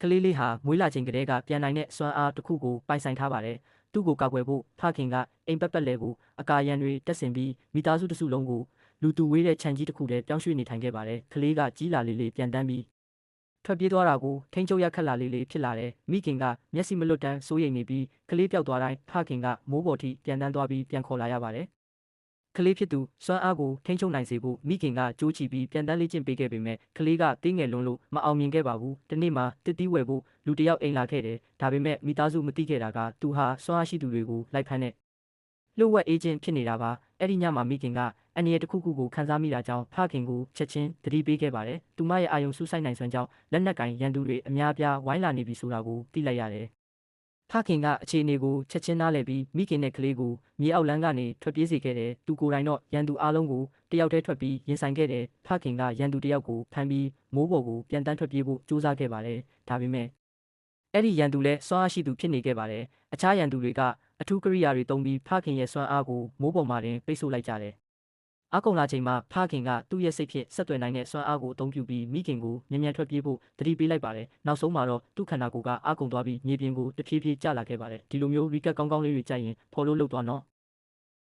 ကလေးလေးဟာမွေးလာချိန်ကတည်းကပြန်နိုင်တဲ့စွမ်းအားတစ်ခုကိုပိုင်ဆိုင်ထားပါတယ်။သူ့ကိုကာကွယ်ဖို့ဖခင်ကအိမ်ပတ်ပတ်လည်ကိုအကာရန်တွေတက်ဆင်ပြီးမိသားစုတစ်စုလုံးကိုလူသူဝေးတဲ့ခြံကြီးတစ်ခုထဲပြောင်းရွှေ့နေထိုင်ခဲ့ပါတယ်။ကလေးကကြီးလာလေးပြန်တန်းပြီးထွက်ပြေးသွားတာကိုထိန်းချုပ်ရခက်လာလေးဖြစ်လာတယ်။မိခင်ကမျက်စိမလွတ်တမ်းစိုးရိမ်နေပြီးကလေးပျောက်သွားတိုင်းဖခင်ကမိုးပေါ်ထိပြန်တန်းသွားပြီးပြန်ခေါ်လာရပါတယ်။ကလေးဖြစ်သူစွမ်းအားကိုထိန်းချုပ်နိုင်စေဖို့မိခင်ကကြိုးချီပြီးပြန်တန်းလေ့ကျင့်ပေးခဲ့ပေမဲ့ကလေးကသေးငယ်လွန်းလို့မအောင်မြင်ခဲ့ပါဘူး။ဒီနေ့မှာတစ်တီးဝယ်ဖို့လူတစ်ယောက်အိမ်လာခဲ့တယ်။ဒါပေမဲ့မိသားစုမသိခဲ့တာကသူဟာစွမ်းအားရှိသူတွေကိုလိုက်ဖမ်းတဲ့လှုပ်ဝက်အေဂျင့်ဖြစ်နေတာပါ။အဲ့ဒီညမှာမိခင်ကအန်ရတစ်ခုခုကိုခန်းစားမိတာကြောင့်ဖခင်ကိုချက်ချင်းသတိပေးခဲ့ပါတယ်။သူမရဲ့အာယုံစူးစိုက်နိုင်စွမ်းကြောင့်လက်နက်ကင်ရန်သူတွေအများအပြားဝိုင်းလာနေပြီဆိုတာကိုသိလိုက်ရတယ်။ဖခင်ကအခြေအနေကိုချက်ချင်းနားလည်ပြီးမိခင်နဲ့ကလေးကိုမြေအောက်လမ်းကနေထွက်ပြေးစေခဲ့တယ်။သူကိုယ်တိုင်တော့ရန်သူအားလုံးကိုတယောက်တည်းထွက်ပြီးရင်ဆိုင်ခဲ့တယ်။ဖခင်ကရန်သူတယောက်ကိုဖမ်းပြီးမိုးပေါ်ကိုပြန်တန်းထွက်ပြေးဖို့ကြိုးစားခဲ့ပါတယ်။ဒါပေမဲ့အဲ့ဒီရန်သူလည်းစွမ်းအားရှိသူဖြစ်နေခဲ့ပါတယ်။အခြားရန်သူတွေကအထူးကိရိယာတွေသုံးပြီးဖခင်ရဲ့စွမ်းအားကိုမိုးပေါ်မှာတင်ပိတ်ဆို့လိုက်ကြတယ်။အားကုန်လာချိန်မှာဖခင်ကသူ့ရဲ့စိတ်ဖြစ်ဆက်သွယ်နိုင်တဲ့စွမ်းအားကိုအသုံးပြုပြီးမိခင်ကိုမြန်မြန်ထွက်ပြေးဖို့တတိပေးလိုက်ပါတယ်။နောက်ဆုံးမှာတော့သူ့ခန္ဓာကိုယ်ကအားကုန်သွားပြီးမြေပြင်ကိုတဖြည်းဖြည်းကျလာခဲ့ပါတယ်။ဒီလိုမျိုး recap ကောင်းကောင်းလေးတွေကြိုက်ရင် follow လုပ်သွားနော်။